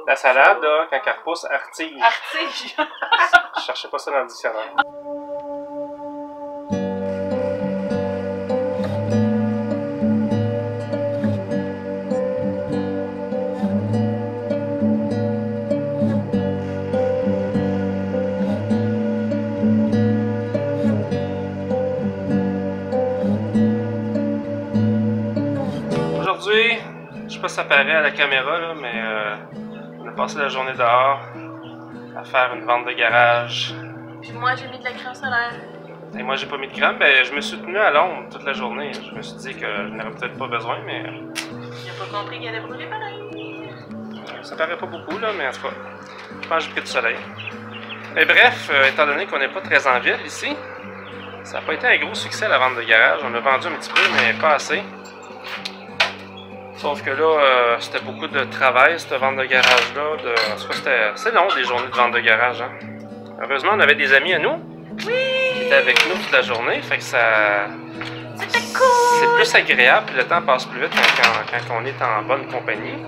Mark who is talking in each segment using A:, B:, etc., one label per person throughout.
A: La salade, là, quand elle repousse, artige.
B: Artige!
A: Je cherchais pas ça dans le dictionnaire. Aujourd'hui, je sais pas si ça paraît à la caméra, là, mais on a passé la journée dehors à faire une vente de garage.
B: Puis moi, j'ai mis de la crème solaire.
A: Et moi, j'ai pas mis de crème. Ben, je me suis tenu à l'ombre toute la journée. Je me suis dit que je n'aurais peut-être pas besoin, mais
B: J'ai pas compris qu'elle allait brûler pareil.
A: ça paraît pas beaucoup, là, mais en tout cas, je pense que j'ai pris du soleil. Et bref, étant donné qu'on n'est pas très en ville ici, ça n'a pas été un gros succès la vente de garage. On a vendu un petit peu, mais pas assez. Sauf que là, c'était beaucoup de travail, cette vente de garage-là. En tout cas, c'est long, des journées de vente de garage. Hein. Heureusement, on avait des amis à nous qui étaient avec nous toute la journée. Fait que ça...
B: C'était cool!
A: C'est plus agréable, puis le temps passe plus vite quand on est en bonne compagnie.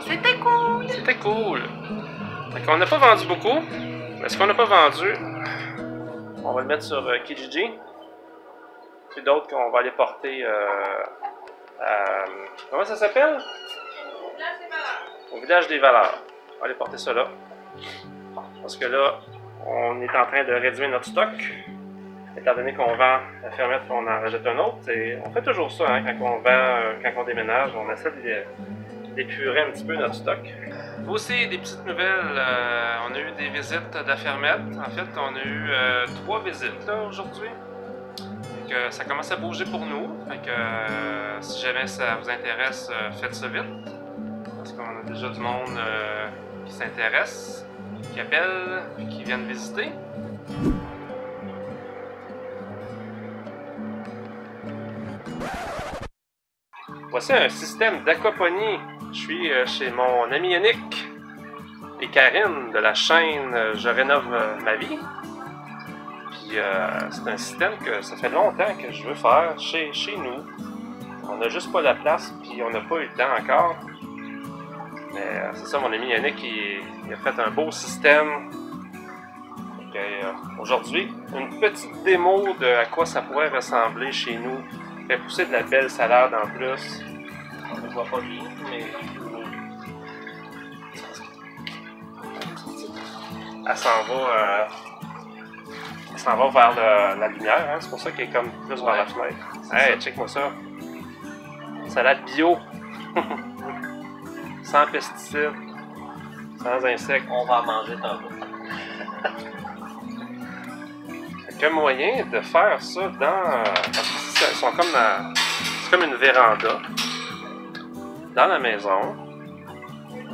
B: C'était cool!
A: C'était cool. Fait qu'on n'a pas vendu beaucoup. Mais ce qu'on n'a pas vendu, on va le mettre sur Kijiji. Puis d'autres qu'on va aller porter comment ça s'appelle? Au village des valeurs. On va aller porter ça là. Parce que là, on est en train de réduire notre stock. Étant donné qu'on vend la fermette, on en rajoute un autre. Et on fait toujours ça hein, quand on vend, quand on déménage. On essaie d'épurer un petit peu notre stock. Aussi, des petites nouvelles. On a eu des visites de la fermette. En fait, on a eu 3 visites là aujourd'hui. Que ça commence à bouger pour nous. Fait que si jamais ça vous intéresse, faites ça vite. Parce qu'on a déjà du monde qui s'intéresse, qui appelle, puis qui viennent visiter. Voici un système d'aquaponie. Je suis chez mon ami Yannick et Karine de la chaîne Je rénove ma vie. C'est un système que ça fait longtemps que je veux faire chez nous. On n'a juste pas la place, puis on n'a pas eu le temps encore. Mais c'est ça, mon ami Yannick, il a fait un beau système. Aujourd'hui, une petite démo de à quoi ça pourrait ressembler chez nous. Il fait pousser de la belle salade en plus. On ne voit pas bien, mais... Elle s'en va vers la lumière, hein? C'est pour ça qu'elle est comme plus vers la fenêtre. Hey, check-moi ça. Salade bio. Sans pesticides. Sans insectes.
C: On va en manger tantôt.
A: Il y a moyen de faire ça dans... Ils sont comme dans... C'est comme une véranda. Dans la maison.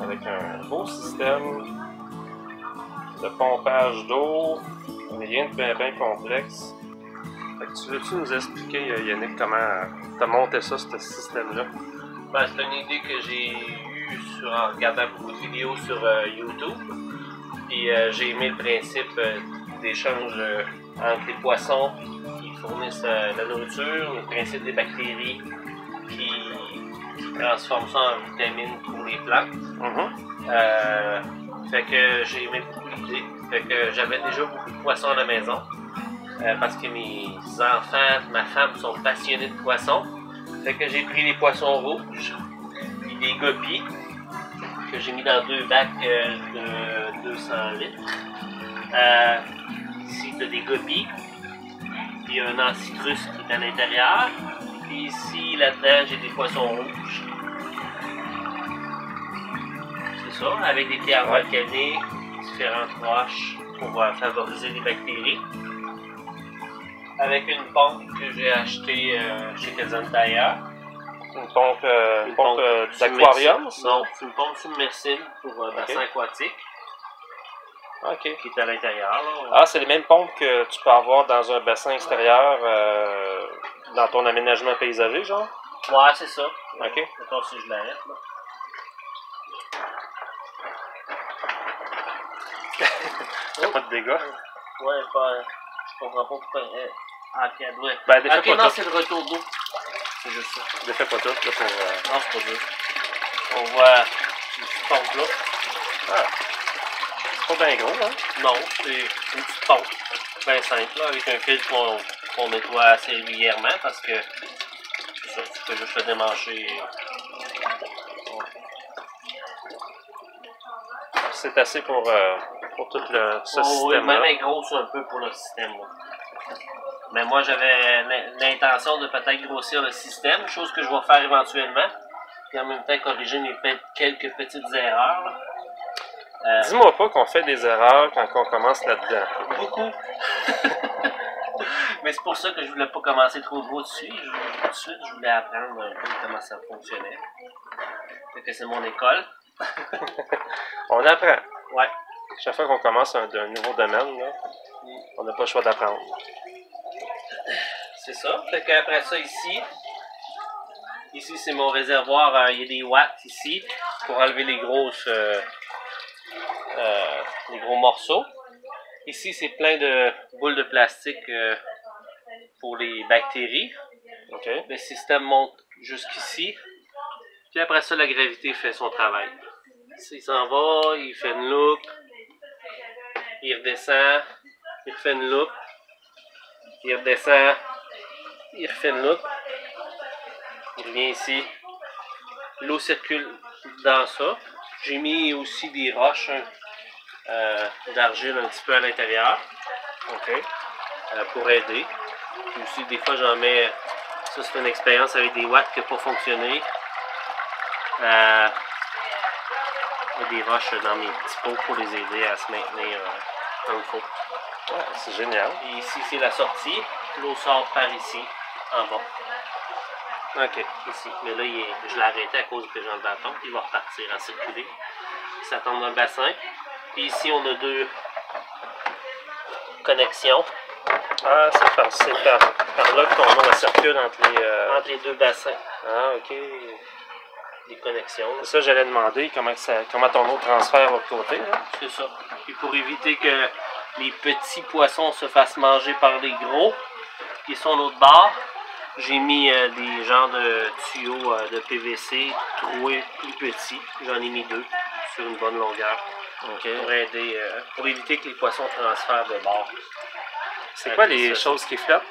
A: Avec un beau système de pompage d'eau. Rien de bien complexe. Fait que tu veux-tu nous expliquer, Yannick, comment t'as monté ça, ce système-là?
C: Ben, c'est une idée que j'ai eue en regardant beaucoup de vidéos sur YouTube. Puis j'ai aimé le principe d'échange entre les poissons qui fournissent la nourriture, le principe des bactéries qui transforment ça en vitamines pour les plantes. Fait que j'ai aimé beaucoup l'idée. Fait que j'avais déjà beaucoup de poissons à la maison. Parce que mes enfants, ma femme sont passionnés de poissons. Fait que j'ai pris les poissons rouges, puis des guppies, que j'ai mis dans 2 bacs de 200 litres. Ici, tu as des guppies, puis un ancitrus qui est à l'intérieur. Puis ici, là-dedans, j'ai des poissons rouges. C'est ça, avec des pierres volcaniques, différentes roches pour favoriser les bactéries. Avec une pompe que j'ai achetée chez Kazan Tire.
A: Une pompe d'aquarium?
C: Non, c'est une pompe submersible pour bassin aquatique.
A: Ok.
C: Qui est à l'intérieur.
A: Ah, c'est les mêmes pompes que tu peux avoir dans un bassin extérieur dans ton aménagement paysager, genre?
C: Ouais, c'est ça.
A: Ok.
C: Attends si je l'arrête, là.
A: T'as pas de dégâts?
C: Ouais, je comprends pas pourquoi. Ah, ok, elle doit.
A: Ben, défais
C: ok,
A: pas
C: non,
A: tout.
C: c'est le retour d'eau. C'est juste ça.
A: Défais pas tout, là, pour...
C: Non, c'est pas juste. On voit une petite pompe là.
A: Ah, c'est pas bien gros, hein?
C: Non, c'est une petite pompe. Bien simple, là, avec un fil qu'on nettoie assez régulièrement parce que ça, tu peux juste le démancher.
A: C'est assez pour tout ce
C: Oui,
A: système-là.
C: même elle est grosse un peu pour le système. Là. Mais moi, j'avais l'intention de peut-être grossir le système, chose que je vais faire éventuellement. Puis en même temps, corriger quelques petites erreurs. Là.
A: Dis-moi pas qu'on fait des erreurs quand on commence là-dedans.
C: Beaucoup. Mais c'est pour ça que je voulais pas commencer trop gros dessus. Tout de suite, je voulais apprendre un peu comment ça fonctionnait. Fait que c'est mon école.
A: On apprend.
C: Ouais.
A: Chaque fois qu'on commence un nouveau domaine, là, on n'a pas le choix d'apprendre.
C: C'est ça. Fait qu'après ça, ici c'est mon réservoir. Il y a des watts ici pour enlever les gros morceaux. Ici, c'est plein de boules de plastique pour les bactéries.
A: OK?
C: Le système monte jusqu'ici. Puis après ça, la gravité fait son travail. Il s'en va, il fait une loupe, il redescend, il refait une loupe, il redescend, il refait une loupe, il revient ici. L'eau circule dans ça. J'ai mis aussi des roches d'argile un petit peu à l'intérieur.
A: OK.
C: Pour aider. Puis aussi, des fois, j'en mets. Ça, c'est une expérience avec des watts qui n'a pas fonctionné. Des roches dans mes petits pots pour les aider à se maintenir comme il faut.
A: Ouais, c'est génial.
C: Et ici, c'est la sortie. L'eau sort par ici, en bas.
A: OK.
C: Ici. Mais là, je l'ai arrêté à cause que j'ai un bâton. Il va repartir à circuler. Ça tombe dans le bassin. Puis ici, on a deux connexions.
A: Ah, c'est par là que ton eau circule
C: Entre les deux bassins.
A: Ah, OK.
C: Des connexions.
A: C'est ça, j'allais demander comment ton eau transfère de l'autre côté. Là.
C: C'est ça. Puis pour éviter que les petits poissons se fassent manger par les gros qui sont de l'autre bord, j'ai mis des genres de tuyaux de PVC troués plus petits. J'en ai mis 2 sur une bonne longueur pour aider, pour éviter que les poissons transfèrent de bord.
A: C'est quoi les choses qui flottent?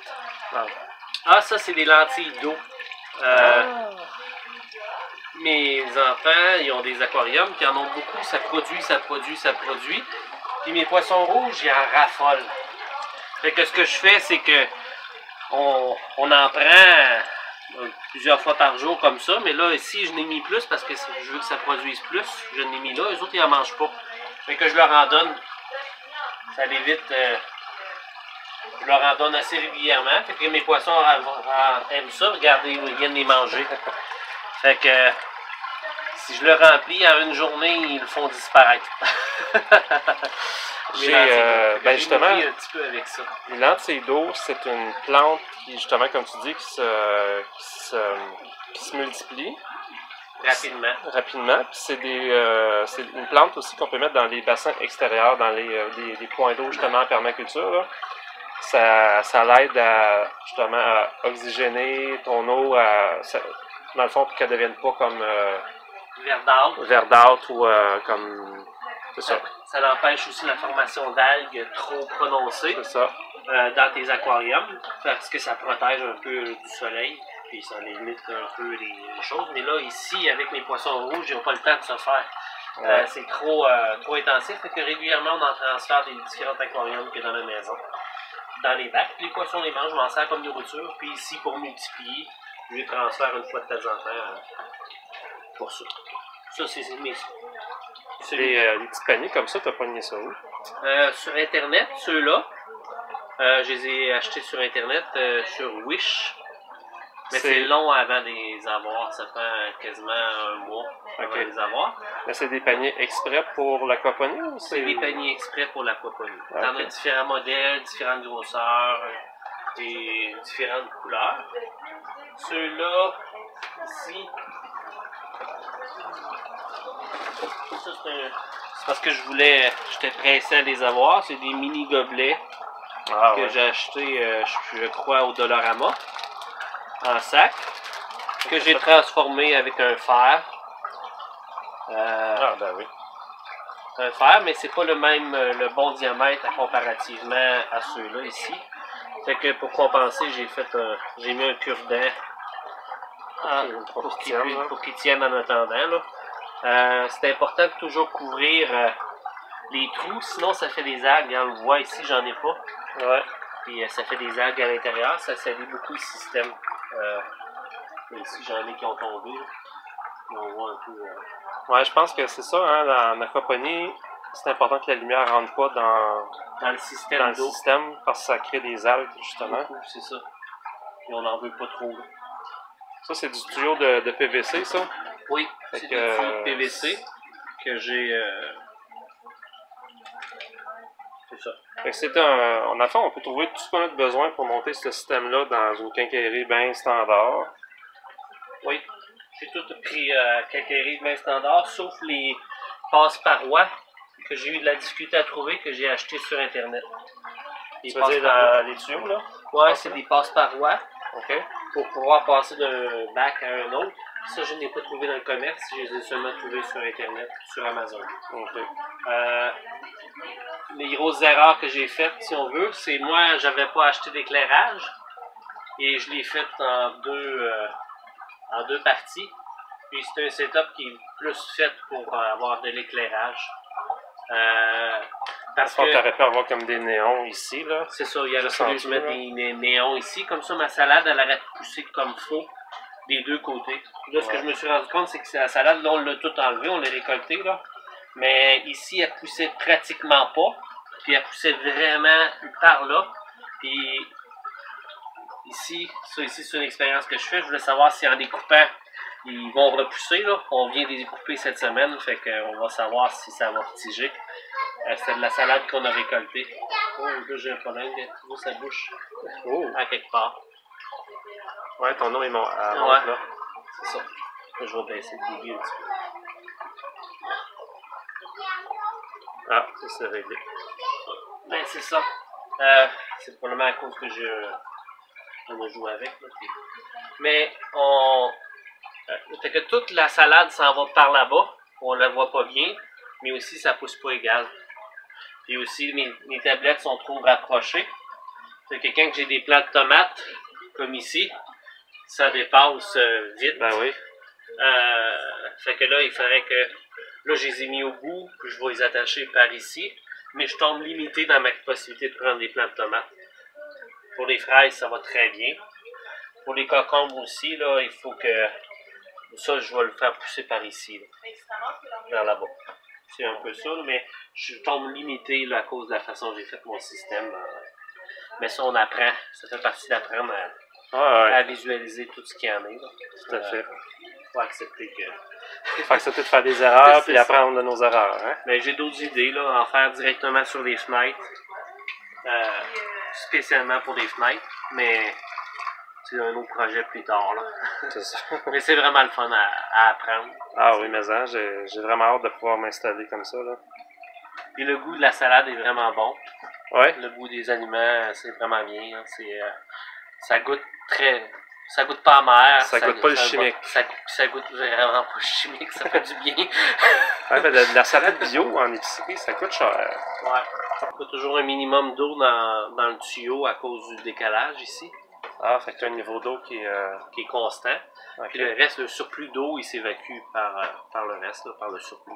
C: Ah, ça, c'est des lentilles d'eau. Mes enfants, ils ont des aquariums, qui en ont beaucoup, ça produit. Puis mes poissons rouges, ils en raffolent. Fait que ce que je fais, c'est que on en prend plusieurs fois par jour comme ça, mais là, ici, je n'ai mis plus parce que je veux que ça produise plus. Je n'ai mis là, eux autres, ils en mangent pas. Fait que je leur en donne. Ça l'évite. Je leur en donne assez régulièrement. Fait que mes poissons aiment ça. Regardez, ils viennent les manger. Fait que si je le remplis en une journée, ils le font disparaître.
A: Ben justement,
C: un petit peu avec ça.
A: les lentilles d'eau, c'est une plante qui, justement, comme tu dis, qui se multiplie
C: Rapidement.
A: Puis c'est une plante aussi qu'on peut mettre dans les bassins extérieurs, dans des points d'eau, justement, en permaculture. Là. Ça l'aide à, justement, à oxygéner ton eau, dans le fond, pour qu'elle ne devienne pas comme verdâtre ou comme... C'est ça.
C: Ça empêche aussi la formation d'algues trop prononcée
A: C'est ça.
C: dans tes aquariums parce que ça protège un peu du soleil puis ça limite un peu les choses. Mais là, ici, avec mes poissons rouges, ils n'ont pas le temps de se faire.
A: Ouais.
C: C'est trop intensif. Fait que régulièrement, on en transfère des différents aquariums que dans la maison. Dans les bacs, les poissons les mangent, je m'en sers comme nourriture. Puis ici, pour multiplier, je les transfère une fois de temps en temps pour ça. Ça, c'est mes...
A: Les petits paniers comme ça, tu as pogné ça où?
C: Sur Internet, ceux-là, je les ai achetés sur Internet, sur Wish. Mais c'est long avant de les avoir, ça prend quasiment un mois avant de les avoir.
A: Mais c'est des paniers exprès pour l'aquaponie ou
C: C'est des paniers exprès pour l'aquaponie.
A: Okay.
C: T'en as différents modèles, différentes grosseurs et différentes couleurs. Ceux-là, ici, ça c'est parce que j'étais pressé à les avoir. C'est des mini gobelets que j'ai acheté, je crois, au Dollarama, en sac, que j'ai transformé avec un fer.
A: Ah, ben oui.
C: un fer, mais c'est pas le même, le bon diamètre comparativement à ceux-là ici. Fait que pour compenser, j'ai mis un cure-dent pour qu'il tienne en attendant. Là. C'est important de toujours couvrir les trous, sinon ça fait des algues. On le voit ici, j'en ai pas.
A: Ouais.
C: Puis ça fait des algues à l'intérieur, ça salit beaucoup le système. Ici, j'en ai qui ont tombé. Là. On voit un peu.
A: Ouais, je pense que c'est ça, hein, en aquaponie, c'est important que la lumière rentre pas
C: dans le système d'eau.
A: Parce que ça crée des algues, justement.
C: C'est ça. Et on n'en veut pas trop. Là.
A: Ça, c'est du tuyau de PVC, ça?
C: Oui, c'est du tuyau de PVC que j'ai... C'est ça.
A: Fait que c'est en afin, on peut trouver tout ce qu'on a de besoin pour monter ce système-là dans une quincaillerie bien standard.
C: Oui, j'ai tout pris quincaillerie bien standard, sauf les passe-parois que j'ai eu de la difficulté à trouver, que j'ai acheté sur Internet.
A: Tu veux dire les tuyaux, là?
C: Ouais, c'est des passe-parois.
A: OK.
C: Pour pouvoir passer d'un bac à un autre. Ça, je n'ai pas trouvé dans le commerce, je les ai seulement trouvés sur Internet, sur Amazon.
A: OK.
C: Les grosses erreurs que j'ai faites, si on veut, c'est moi, j'avais pas acheté d'éclairage et je l'ai fait en deux parties. Puis c'est un setup qui est plus fait pour avoir de l'éclairage. Parce que
A: tu aurais pu avoir comme des néons ici, là.
C: C'est ça, il aurait fallu que je mette des néons ici. Comme ça, ma salade, elle aurait poussé comme faux des deux côtés. Là, ce que je me suis rendu compte, c'est que la salade, là, on l'a tout enlevé, on l'a récolté, là. Mais ici, elle poussait pratiquement pas. Puis elle poussait vraiment par là. Puis ici, c'est une expérience que je fais. Je voulais savoir si en découpant, ils vont repousser, là. On vient de les découper cette semaine, fait qu'on va savoir si ça va retiger. C'est de la salade qu'on a récoltée. Oh, là, j'ai un problème, tu vois sa bouche.
A: Oh!
C: À quelque part.
A: Ouais, ton nom est monte là.
C: C'est ça. Là, je vais baisser le débit un petit peu.
A: Ah, ça c'est réglé.
C: Ben, c'est ça. C'est probablement à cause que on a joué avec. Là. Mais fait que toute la salade s'en va par là-bas. On la voit pas bien. Mais aussi, ça pousse pas égal. Puis aussi, mes tablettes sont trop rapprochées. Fait que quand j'ai des plants de tomates, comme ici, ça dépasse vite.
A: Ben oui.
C: Fait que là, il faudrait que... Là, je les ai mis au bout, puis je vais les attacher par ici. Mais je tombe limité dans ma possibilité de prendre des plants de tomates. Pour les fraises, ça va très bien. Pour les concombres aussi, là, il faut que... Ça, je vais le faire pousser par ici. Là, vers là-bas. C'est un peu ça, mais je tombe limité là, à cause de la façon dont j'ai fait mon système. Mais ça, on apprend. Ça fait partie d'apprendre à visualiser tout ce qu'il y en a. Là.
A: Tout à fait.
C: Faut accepter que...
A: Faut accepter de faire des erreurs puis apprendre de nos erreurs. Hein?
C: Mais j'ai d'autres idées, là, en faire directement sur les fenêtres. Spécialement pour des fenêtres. Mais c'est un autre projet plus tard. Là.
A: C'est ça.
C: Mais c'est vraiment le fun à apprendre.
A: Ah oui, mais hein, j'ai vraiment hâte de pouvoir m'installer comme ça. Là.
C: Et le goût de la salade est vraiment bon.
A: Ouais.
C: Le goût des aliments, c'est vraiment bien. Ça goûte très... Ça goûte pas amer.
A: Ça goûte pas le chimique.
C: Ça goûte vraiment pas le chimique, ça fait du bien.
A: Ouais, ben, la salade bio en épicerie, ça coûte cher.
C: Ouais. Il y a toujours un minimum d'eau dans le tuyau à cause du décalage ici.
A: Ah, fait que tu as un niveau d'eau qui
C: est constant.
A: Okay.
C: Puis le reste, le surplus d'eau, il s'évacue par le reste, là, par le surplus.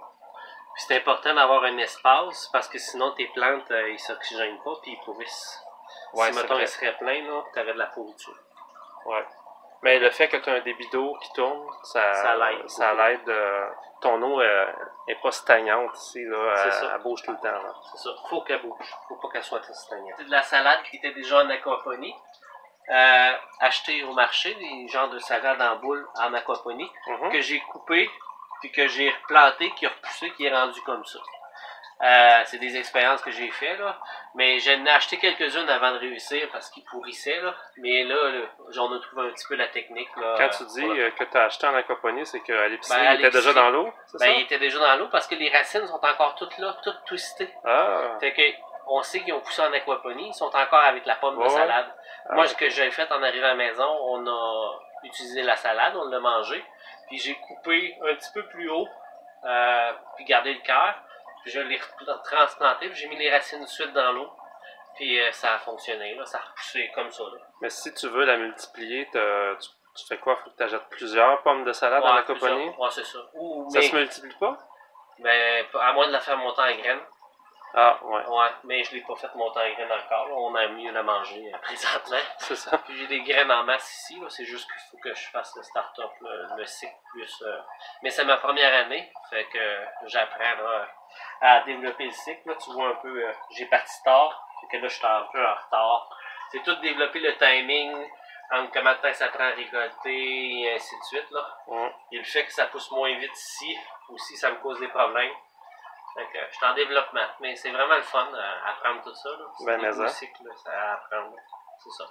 C: Puis c'est important d'avoir un espace parce que sinon tes plantes, ils s'oxygènent pas puis ils pourrissent.
A: Ouais,
C: si mettons, ils seraient pleins, tu aurais de la pourriture.
A: Ouais. Mais le fait que tu as un débit d'eau qui tourne, ça l'aide. Ton eau n'est pas stagnante ici, là, elle bouge tout le temps.
C: C'est ça, faut qu'elle bouge, faut pas qu'elle soit stagnante. C'est de la salade qui était déjà en aquaponie. Acheté au marché, des genres de salade en boule en aquaponie, que j'ai coupé, puis que j'ai replanté, qui a repoussé, qui est rendu comme ça. C'est des expériences que j'ai fait là, mais j'en ai acheté quelques-unes avant de réussir parce qu'ils pourrissaient là. Mais là, on a trouvé un petit peu la technique là.
A: Quand tu dis que tu as acheté en aquaponie, c'est qu'à l'épicerie, il était déjà dans l'eau, c'est ça?
C: Il était déjà dans l'eau parce que les racines sont encore toutes là, toutes twistées.
A: Ah.
C: Fait que on sait qu'ils ont poussé en aquaponie, ils sont encore avec la pomme de salade. Moi, ce que j'ai fait en arrivant à la maison, on a utilisé la salade, on l'a mangé, puis j'ai coupé un petit peu plus haut, puis gardé le cœur. Puis je l'ai transplanté, puis j'ai mis les racines de suite dans l'eau. Puis ça a fonctionné, là, ça a repoussé comme ça. Là.
A: Mais si tu veux la multiplier, tu fais quoi? Faut que tu achètes plusieurs pommes de salade dans la compagnie?
C: Ouais, c'est ça.
A: Ça se multiplie pas?
C: Ben, à moins de la faire monter en graines.
A: Ah, ouais.
C: Ouais, mais je l'ai pas fait monter en graines encore. Là. On a mieux la manger présentement.
A: C'est ça.
C: Puis j'ai des graines en masse ici. C'est juste qu'il faut que je fasse le start-up, le cycle plus. Mais c'est ma première année. Fait que j'apprends là, à développer le cycle. Là, tu vois un peu, j'ai parti tard. Fait que là, je suis un peu en retard. C'est tout développer le timing, entre combien de temps ça prend à récolter, et ainsi de suite. Là. Et le fait que ça pousse moins vite ici, aussi, ça me cause des problèmes. Fait que je suis en développement, mais c'est vraiment le fun d'apprendre tout ça.
A: Ben, mais ça.
C: Cycle, ça à apprendre. C'est ça.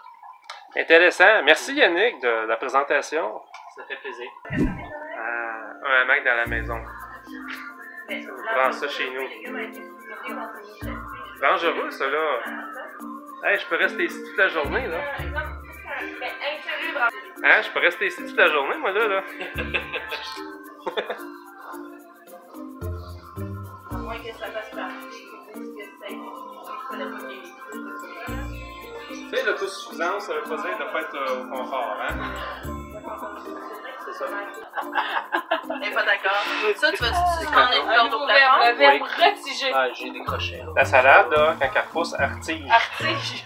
A: Intéressant. Merci Yannick de la présentation.
C: Ça fait plaisir.
A: Un hamac dans la maison. On prend ça chez nous. Dangereux, ça, là. Hey, je peux rester ici toute la journée, là. Hein, je peux rester ici toute la journée, moi, là.
B: À moins que ça fasse partie
A: Tu sais, l'autosuffisance, ça veut pas dire de ne pas être au confort, hein? C'est ça.
B: Elle n'est pas d'accord. Ça, tu vas-tu prendre une corde au plafond?
D: Le verbe retigé.
C: Ah, j'ai décroché.
A: La salade, là, quand elle repousse, elle retige.
D: Artige.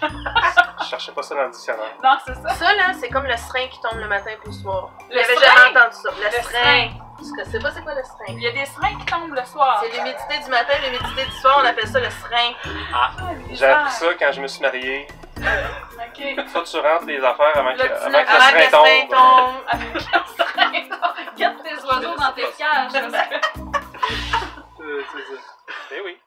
A: Je cherchais pas ça dans le dictionnaire.
D: Non, c'est ça.
B: Ça, là, c'est comme le serin qui tombe le matin puis le soir.
D: Le
B: J'avais
D: serin?
B: jamais entendu ça. Le
D: Le
B: serin.
D: serin.
B: Je sais pas c'est quoi le serin.
D: Il y a des serins qui tombent le soir.
B: C'est l'humidité du matin, l'humidité du soir, on appelle ça le serin.
A: J'ai appris ça quand je me suis marié.
D: Ok.
A: Faut que tu rentres les affaires avant que le
B: Avant que le
A: serin
B: serin
A: tombe.
B: tombe.
D: Avec le serin. Garde tes oiseaux dans tes cages. Parce que...
A: C'est ça. Eh oui.